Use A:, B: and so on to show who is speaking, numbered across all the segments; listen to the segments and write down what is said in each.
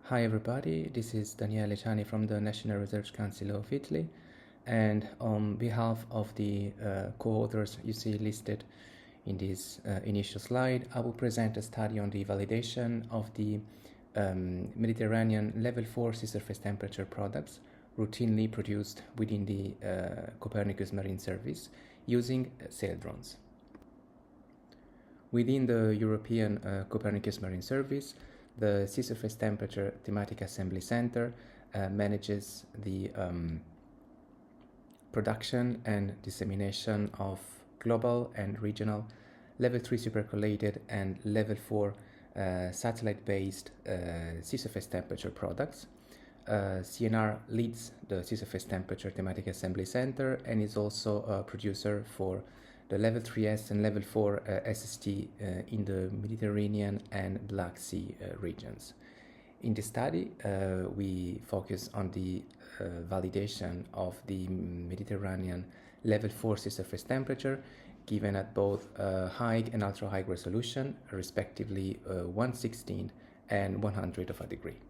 A: Hi everybody, this is Daniele Ciani from the National Research Council of Italy, and on behalf of the co-authors you see listed in this initial slide, I will present a study on the validation of the Mediterranean level 4 sea surface temperature products routinely produced within the Copernicus Marine Service using Saildrones. Within the European Copernicus Marine Service, the Sea Surface Temperature Thematic Assembly Center manages the production and dissemination of global and regional level 3 supercollated and level 4 satellite-based sea surface temperature products. CNR leads the Sea Surface Temperature Thematic Assembly Center and is also a producer for the level 3S and level 4 SST in the Mediterranean and Black Sea regions. In this study, we focus on the validation of the Mediterranean level 4 sea surface temperature given at both high and ultra high resolution, respectively 1/16 and 100 of a degree.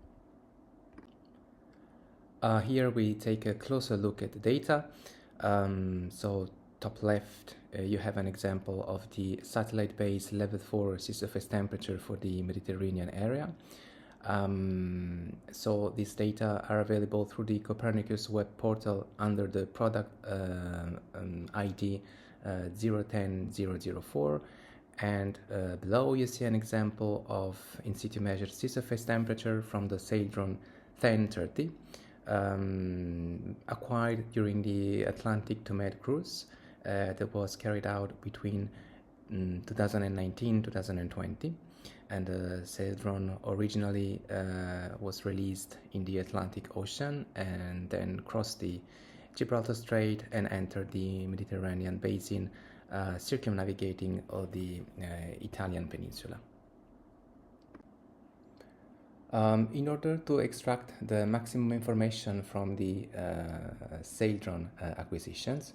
A: Here we take a closer look at the data. So top left, you have an example of the satellite-based level 4 sea surface temperature for the Mediterranean area. So these data are available through the Copernicus web portal under the product ID 010004, and below you see an example of in situ measured sea surface temperature from the Saildrone 1030. Acquired during the Atlantic to Med cruise that was carried out between 2019-2020, and the Saildrone originally was released in the Atlantic Ocean and then crossed the Gibraltar Strait and entered the Mediterranean basin, circumnavigating the Italian peninsula. In order to extract the maximum information from the Saildrone acquisitions,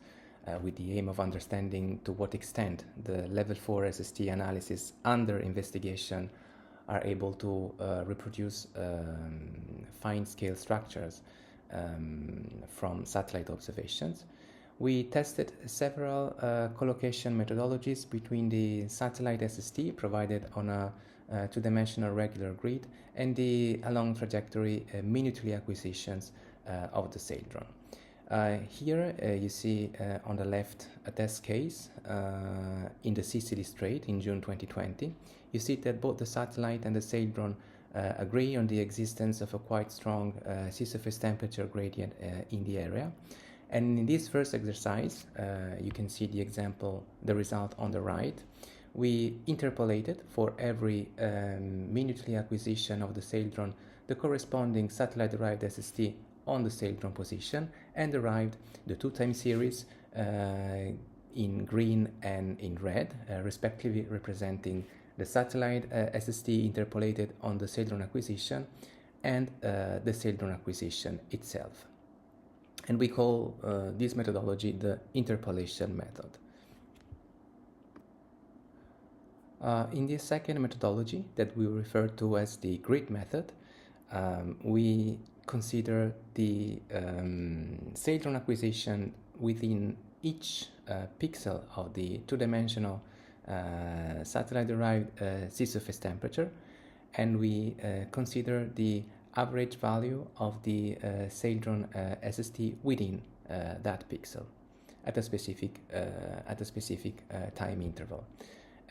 A: with the aim of understanding to what extent the level 4 SST analysis under investigation are able to reproduce fine-scale structures from satellite observations, we tested several collocation methodologies between the satellite SST provided on a two-dimensional regular grid and the along trajectory minutely acquisitions of the Saildrone. Here you see on the left a test case in the Sicily Strait in June 2020. You see that both the satellite and the Saildrone agree on the existence of a quite strong sea surface temperature gradient in the area. And in this first exercise, you can see the result on the right. We interpolated for every minutely acquisition of the Saildrone the corresponding satellite-derived SST on the Saildrone position and derived the two time series in green and in red, respectively representing the satellite SST interpolated on the Saildrone acquisition and the Saildrone acquisition itself. And we call this methodology the interpolation method. In this second methodology that we refer to as the grid method, we consider the Saildrone acquisition within each pixel of the two-dimensional satellite-derived sea surface temperature, and we consider the average value of the Saildrone SST within that pixel at a specific time interval.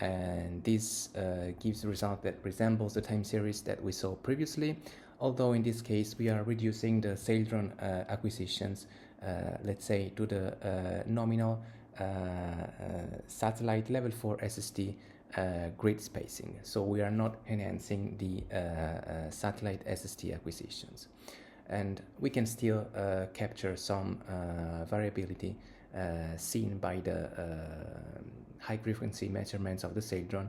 A: And this gives a result that resembles the time series that we saw previously, although in this case we are reducing the Saildrone acquisitions, let's say, to the nominal satellite level 4 SST grid spacing. So we are not enhancing the satellite SST acquisitions. And we can still capture some variability seen by the high frequency measurements of the Saildrone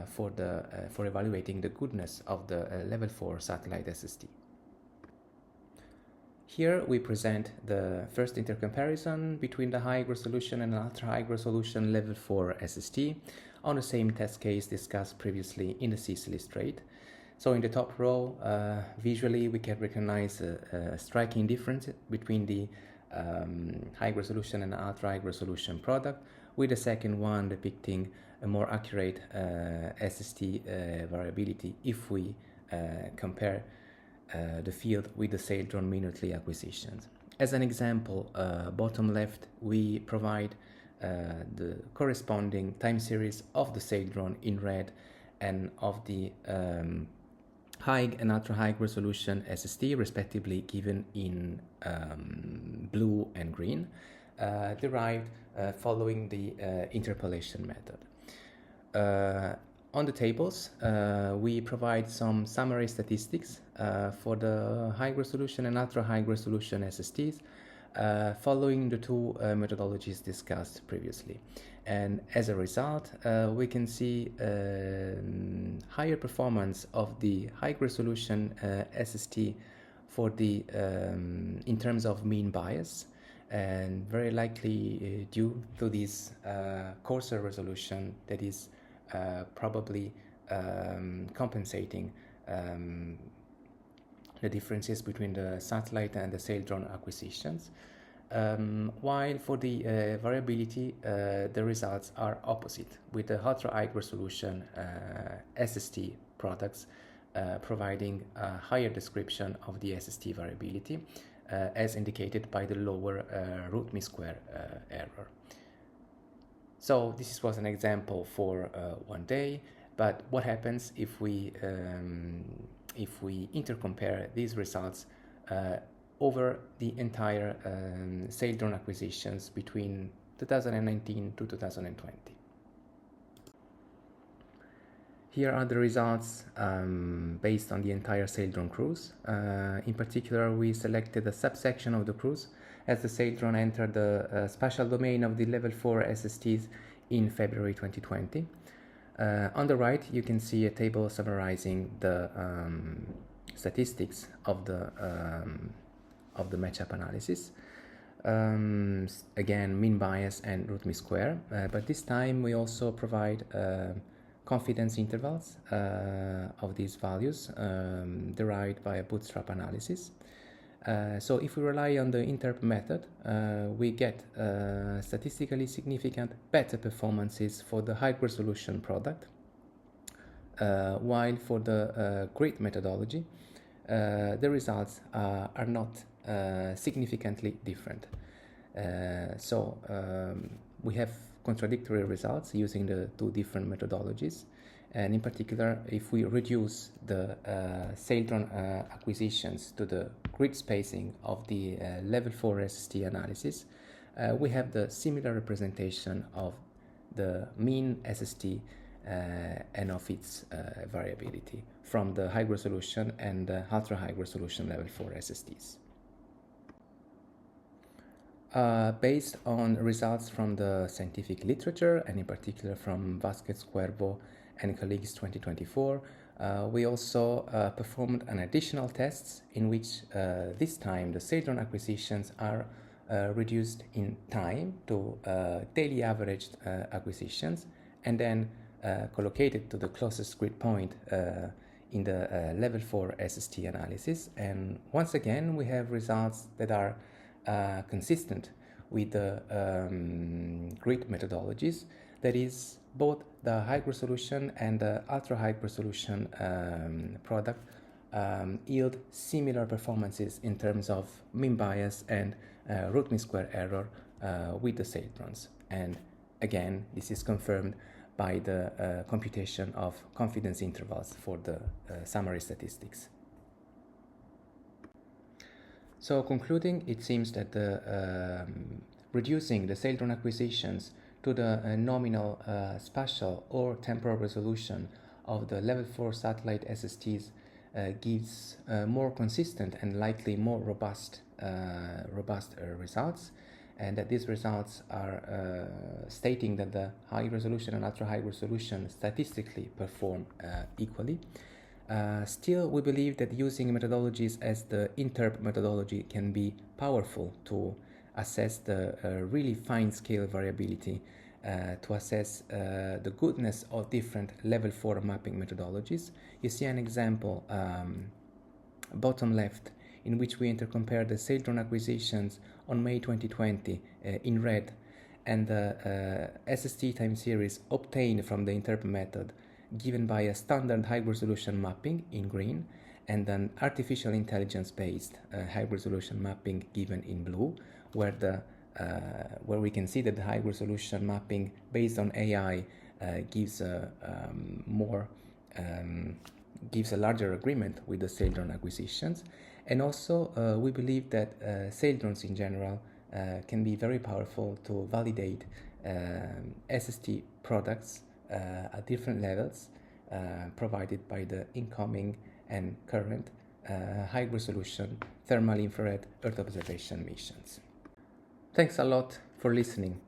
A: for evaluating the goodness of the level 4 satellite SST. Here we present the first intercomparison between the high resolution and ultra high resolution level 4 SST on the same test case discussed previously in the Sicily Strait. So in the top row, visually we can recognize a striking difference between the high resolution and ultra high resolution product, with the second one depicting a more accurate SST variability if we compare the field with the Saildrone minutely acquisitions. As an example, bottom left, we provide the corresponding time series of the Saildrone in red and of the high and ultra high resolution SST, respectively given in blue and green, derived following the interpolation method. On the tables, we provide some summary statistics for the high resolution and ultra high resolution SSTs, following the two methodologies discussed previously. And as a result, we can see higher performance of the high resolution SST for the in terms of mean bias, and very likely due to this coarser resolution that is probably compensating the differences between the satellite and the Saildrone acquisitions. While for the variability, the results are opposite, with the ultra high resolution SST products providing a higher description of the SST variability, as indicated by the lower root mean square error. So this was an example for one day, but what happens if we intercompare these results over the entire Saildrone acquisitions between 2019 to 2020. Here are the results based on the entire Saildrone cruise. In particular, we selected a subsection of the cruise as the Saildrone entered the spatial domain of the level 4 SSTs in February 2020. On the right, you can see a table summarizing the statistics of the matchup analysis. Again, mean bias and root mean square, but this time we also provide confidence intervals of these values derived by a bootstrap analysis. So if we rely on the interp method, we get statistically significant better performances for the high resolution product, while for the grid methodology, the results are not significantly different. So we have contradictory results using the two different methodologies, and in particular, if we reduce the Saildrone acquisitions to the grid spacing of the level 4 SST analysis, we have the similar representation of the mean SST and of its variability from the high resolution and ultra high resolution level 4 SSTs. Based on results from the scientific literature, and in particular from Vasquez Cuervo and colleagues 2024, we also performed an additional tests in which this time the Saildrone acquisitions are reduced in time to daily averaged acquisitions, and then collocated to the closest grid point in the level 4 SST analysis. And once again, we have results that are consistent with the grid methodologies, that is, both the high resolution and the ultra high resolution product yield similar performances in terms of mean bias and root mean square error with the Saildrones. And again, this is confirmed by the computation of confidence intervals for the summary statistics. So concluding, it seems that reducing the Saildrone acquisitions to the nominal spatial or temporal resolution of the level 4 satellite SSTs gives more consistent and likely more robust results, and that these results are stating that the high resolution and ultra high resolution statistically perform equally. Still, we believe that using methodologies as the interp methodology can be powerful to assess the really fine scale variability to assess the goodness of different level 4 mapping methodologies. You see an example bottom left, in which we intercompare the Saildrone acquisitions on May 2020 in red and the SST time series obtained from the interp method given by a standard high-resolution mapping in green and an artificial intelligence-based high-resolution mapping given in blue, where we can see that the high-resolution mapping based on AI gives a larger agreement with the Saildrone acquisitions. And also, we believe that Saildrones in general can be very powerful to validate SST products at different levels provided by the incoming and current high-resolution thermal infrared Earth observation missions. Thanks a lot for listening.